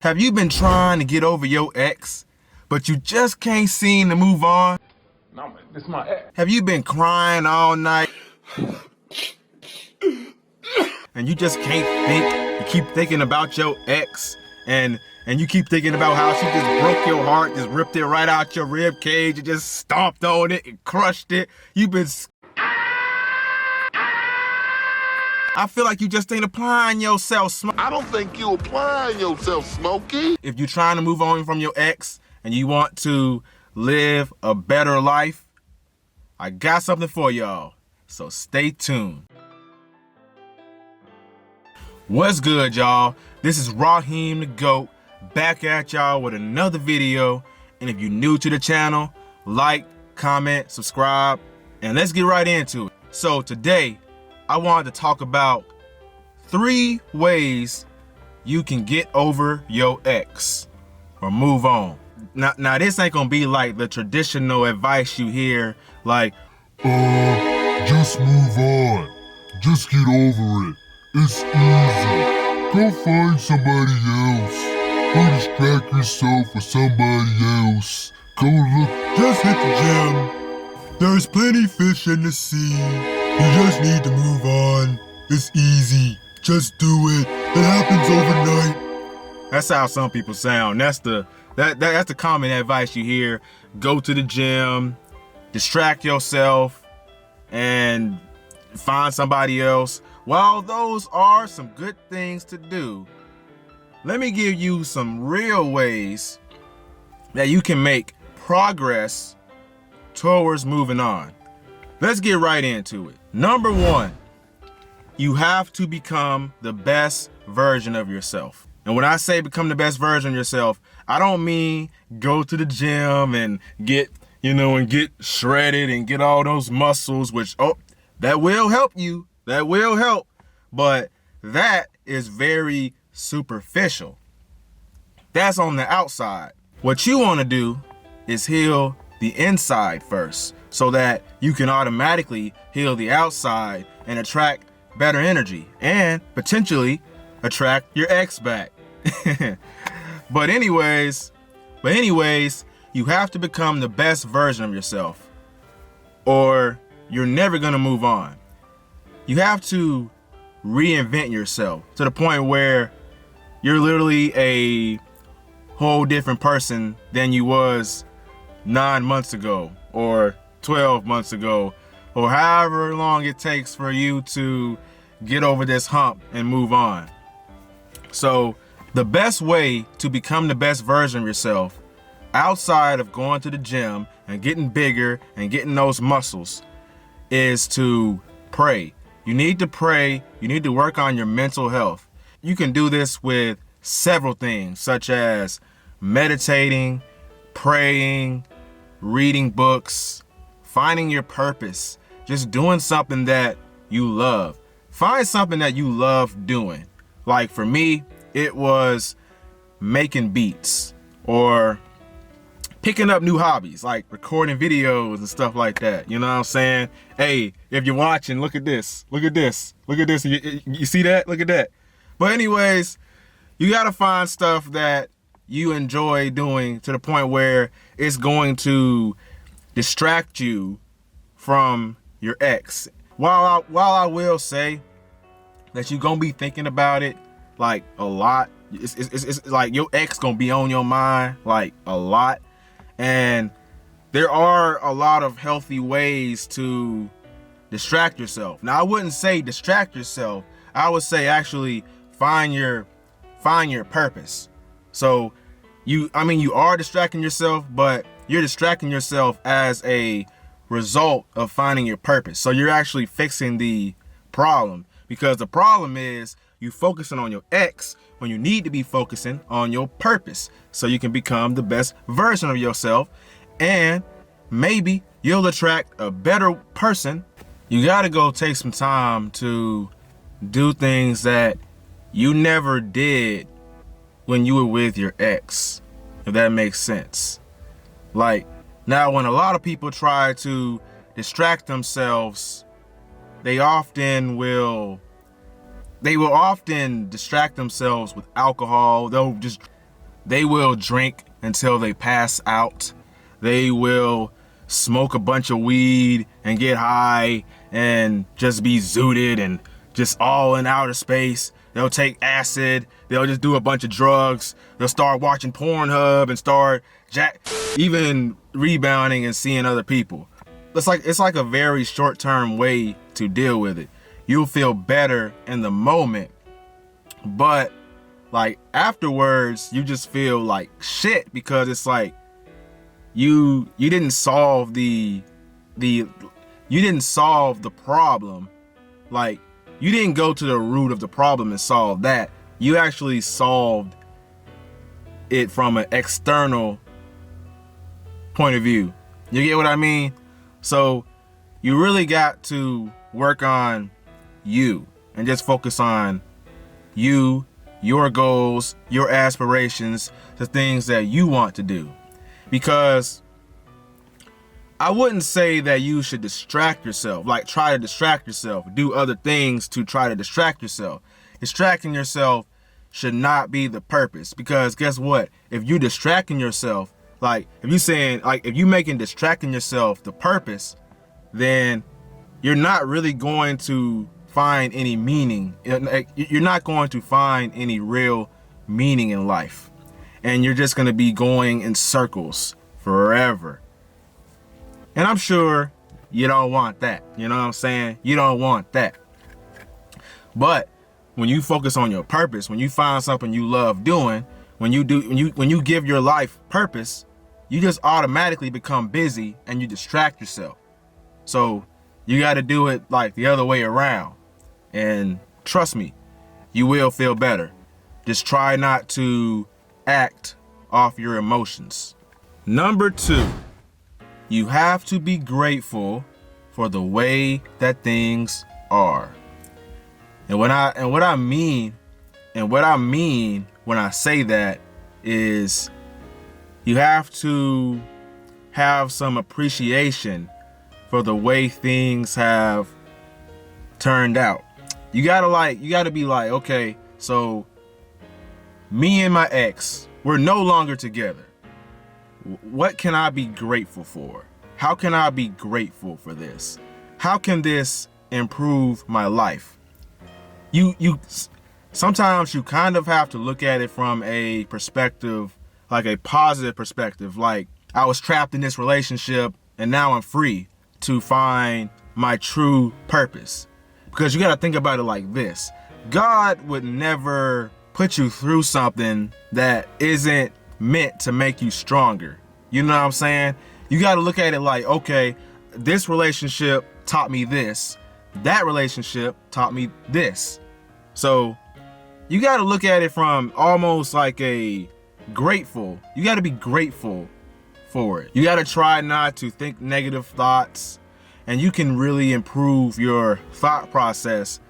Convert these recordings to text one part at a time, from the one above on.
Have you been trying to get over your ex, but you just can't seem to move on? No, man, this is my ex. Have you been crying all night and you just can't think? You keep thinking about your ex and you keep thinking about how she just broke your heart, just ripped it right out your rib cage and just stomped on it and crushed it. I feel like you just ain't applying yourself, I don't think you applying yourself, Smokey. If you're trying to move on from your ex and you want to live a better life, I got something for y'all, so stay tuned. What's good, y'all? This is Raheem the GOAT, back at y'all with another video. And if you're new to the channel, like, comment, subscribe, and let's get right into it. So today, I wanted to talk about 3 ways you can get over your ex or move on. Now this ain't gonna be like the traditional advice you hear, like, just move on. Just get over it. It's easy. Go find somebody else. Go distract yourself with somebody else. Go look. just hit the gym. There's plenty fish in the sea. You just need to move on. It's easy. Just do it. It happens overnight. That's how some people sound. That's the common advice you hear. Go to the gym, distract yourself, and find somebody else. While those are some good things to do, let me give you some real ways that you can make progress towards moving on. Let's get right into it. Number 1, you have to become the best version of yourself. And when I say become the best version of yourself, I don't mean go to the gym and get shredded and get all those muscles, which, that will help you. That will help. But that is very superficial. That's on the outside. What you want to do is heal the inside first, so that you can automatically heal the outside and attract better energy and potentially attract your ex back. But anyways, you have to become the best version of yourself, or you're never gonna move on. You have to reinvent yourself to the point where you're literally a whole different person than you was 9 months ago or 12 months ago, or however long it takes for you to get over this hump and move on. So the best way to become the best version of yourself, outside of going to the gym and getting bigger and getting those muscles, is to pray. You need to pray. You need to work on your mental health. You can do this with several things, such as meditating, praying, reading books, finding your purpose, just doing something that you love. Find something that you love doing. Like for me, it was making beats or picking up new hobbies, like recording videos and stuff like that. You know what I'm saying? Hey, if you're watching, look at this. Look at this. Look at this. You see that? Look at that. But anyways, you gotta find stuff that you enjoy doing to the point where it's going to distract you from your ex. While I will say that you're gonna be thinking about it like a lot, it's like your ex gonna be on your mind like a lot. And there are a lot of healthy ways to distract yourself. Now, I wouldn't say distract yourself. I would say actually find your purpose. So you are distracting yourself, but you're distracting yourself as a result of finding your purpose. So you're actually fixing the problem, because the problem is you focusing on your ex when you need to be focusing on your purpose, so you can become the best version of yourself, and maybe you'll attract a better person. You gotta go take some time to do things that you never did when you were with your ex, if that makes sense. Like, now when a lot of people try to distract themselves, they will often distract themselves with alcohol. They'll just They will drink until they pass out. They will smoke a bunch of weed and get high and just be zooted and just all in outer space. They'll take acid. They'll just do a bunch of drugs. They'll start watching Pornhub and start even rebounding and seeing other people. It's like a very short-term way to deal with it. You'll feel better in the moment, but like afterwards, you just feel like shit because it's like you didn't solve the problem. Like, you didn't go to the root of the problem and solve that. You actually solved it from an external point of view. You get what I mean? So you really got to work on you and just focus on you, your goals, your aspirations, the things that you want to do. Because I wouldn't say that you should distract yourself, like try to distract yourself, do other things to try to distract yourself. Distracting yourself should not be the purpose, because guess what? If you distracting yourself, like if you making distracting yourself the purpose, then you're not really going to find any meaning. You're not going to find any real meaning in life. And you're just going to be going in circles forever. And I'm sure you don't want that. You know what I'm saying? You don't want that. But when you focus on your purpose, when you find something you love doing, when you give your life purpose, you just automatically become busy and you distract yourself. So you got to do it like the other way around. And trust me, you will feel better. Just try not to act off your emotions. Number 2, you have to be grateful for the way that things are. And what I mean when I say that is you have to have some appreciation for the way things have turned out. You gotta be like, okay, so me and my ex, we're no longer together. What can I be grateful for? How can I be grateful for this? How can this improve my life? Sometimes you kind of have to look at it from a perspective, like a positive perspective. Like, I was trapped in this relationship and now I'm free to find my true purpose. Because you got to think about it like this. God would never put you through something that isn't meant to make you stronger. You know what I'm saying? You got to look at it like, okay, this relationship taught me this. That relationship taught me this. So you got to look at it from almost like you got to be grateful for it. You got to try not to think negative thoughts, and you can really improve your thought process,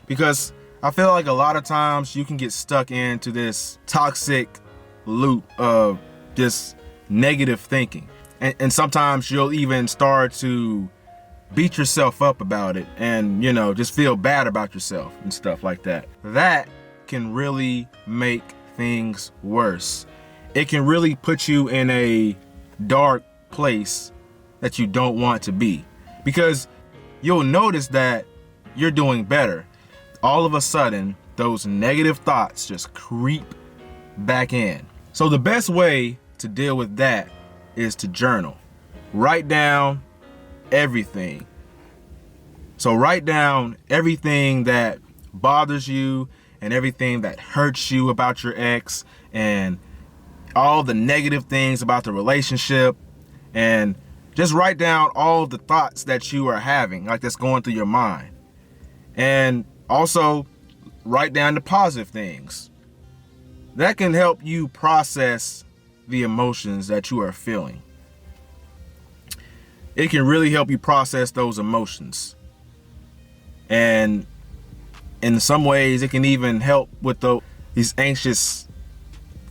because I feel like a lot of times you can get stuck into this toxic loop of just negative thinking. And sometimes you'll even start to beat yourself up about it and, just feel bad about yourself and stuff like that. That can really make things worse. It can really put you in a dark place that you don't want to be, because you'll notice that you're doing better. All of a sudden, those negative thoughts just creep back in. So the best way to deal with that is to journal. Write down everything. So write down everything that bothers you and everything that hurts you about your ex, and all the negative things about the relationship, and just write down all the thoughts that you are having, like that's going through your mind. And also write down the positive things. That can help you process the emotions that you are feeling. It can really help you process those emotions. And in some ways, it can even help with these anxious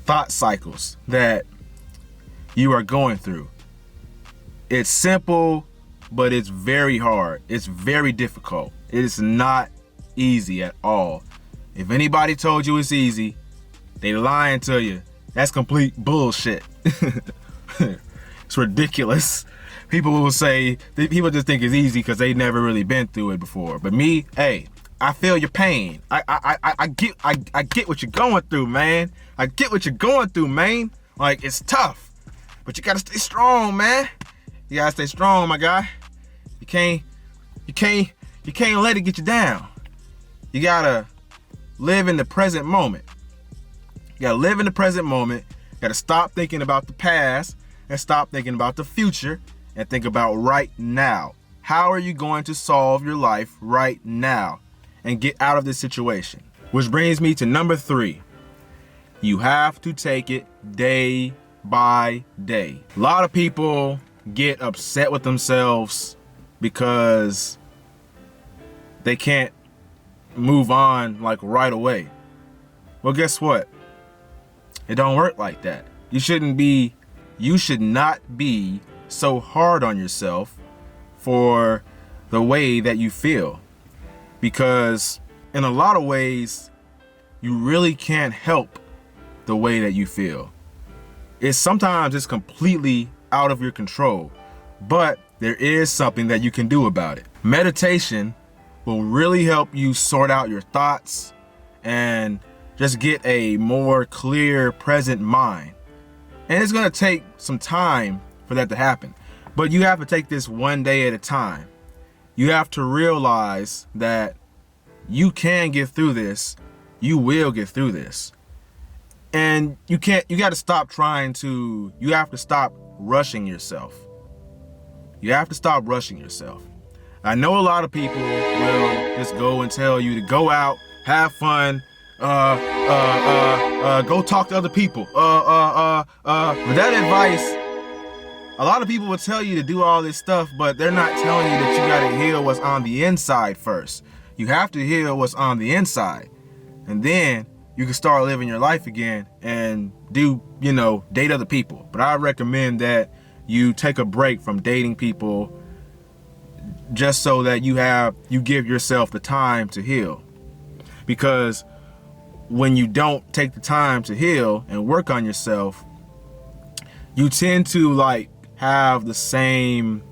thought cycles that you are going through. It's simple, but it's very hard. It's very difficult. It is not easy at all. If anybody told you it's easy, they lying to you. That's complete bullshit. It's ridiculous. People will say, people just think it's easy because they never really been through it before. But me, hey, I feel your pain. I get what you're going through, man. I get what you're going through, man. Like, it's tough, but you gotta stay strong, man. You gotta stay strong, my guy. You can't let it get you down. You gotta live in the present moment. You gotta live in the present moment. You gotta stop thinking about the past and stop thinking about the future and think about right now. How are you going to solve your life right now and get out of this situation? Which brings me to number 3. You have to take it day by day. A lot of people get upset with themselves because they can't move on like right away. Well, guess what? It don't work like that. You should not be so hard on yourself for the way that you feel, because in a lot of ways you really can't help the way that you feel. Sometimes it's completely out of your control, but there is something that you can do about it. Meditation will really help you sort out your thoughts and just get a more clear, present mind. And it's gonna take some time for that to happen, but you have to take this one day at a time. You have to realize that you can get through this. You will get through this. And you have to stop rushing yourself. You have to stop rushing yourself. I know a lot of people will just go and tell you to go out, have fun, go talk to other people. But that advice, a lot of people will tell you to do all this stuff, but they're not telling you that you gotta heal what's on the inside first. You have to heal what's on the inside. And then you can start living your life again and date other people. But I recommend that you take a break from dating people just so that you give yourself the time to heal. Because when you don't take the time to heal and work on yourself, you tend to have the same,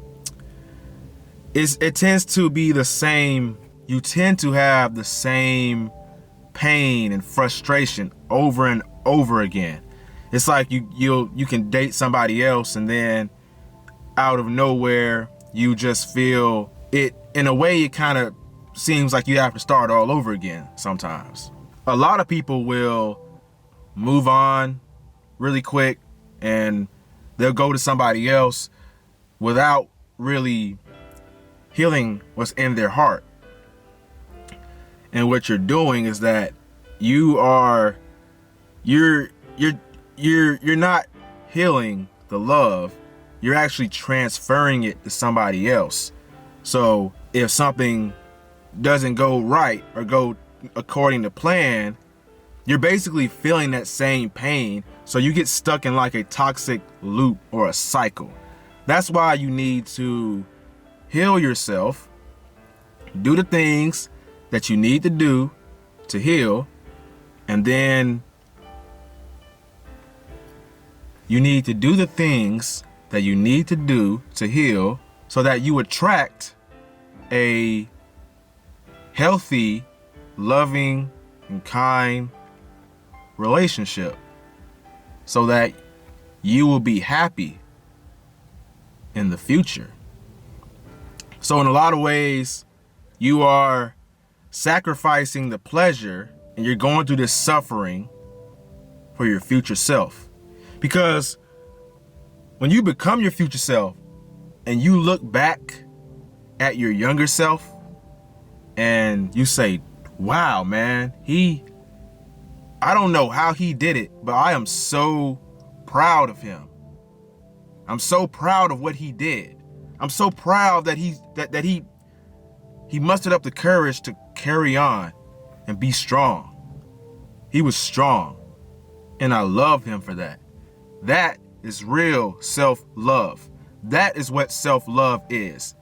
it tends to be the same, you tend to have the same pain and frustration over and over again. It's like you can date somebody else and then out of nowhere you just feel it. In a way, it kind of seems like you have to start all over again sometimes. A lot of people will move on really quick and they'll go to somebody else without really healing what's in their heart. And what you're doing is that you're not healing the love. You're actually transferring it to somebody else. So if something doesn't go right or go according to plan, you're basically feeling that same pain. So you get stuck in like a toxic loop or a cycle. That's why you need to heal yourself, do the things that you need to do to heal, and then you need to do the things that you need to do to heal so that you attract a healthy, loving, and kind relationship so that you will be happy in the future. So in a lot of ways, you are sacrificing the pleasure and you're going through this suffering for your future self. Because when you become your future self and you look back at your younger self and you say, wow, man, I don't know how he did it, but I am so proud of him. I'm so proud of what he did. I'm so proud that he mustered up the courage to carry on and be strong. He was strong, and I love him for that. That is real self-love. That is what self-love is.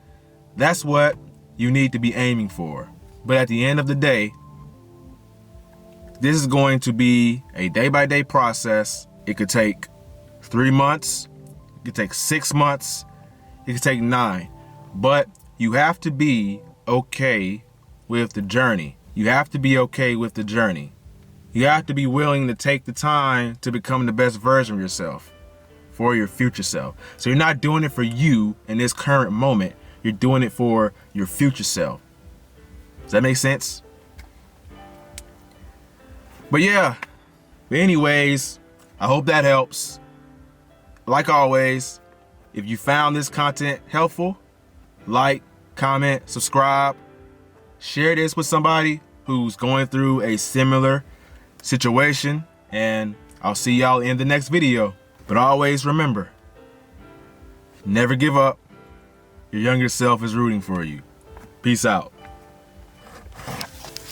That's what you need to be aiming for. But at the end of the day, this is going to be a day-by-day process, It could take 3 months, it could take 6 months, it could take 9. But you have to be okay with the journey. You have to be okay with the journey. You have to be willing to take the time to become the best version of yourself for your future self. So you're not doing it for you in this current moment. You're doing it for your future self. Does that make sense? But yeah, but anyways, I hope that helps. Like always, if you found this content helpful, like, comment, subscribe, share this with somebody who's going through a similar situation, and I'll see y'all in the next video. But always remember, never give up. Your younger self is rooting for you. Peace out.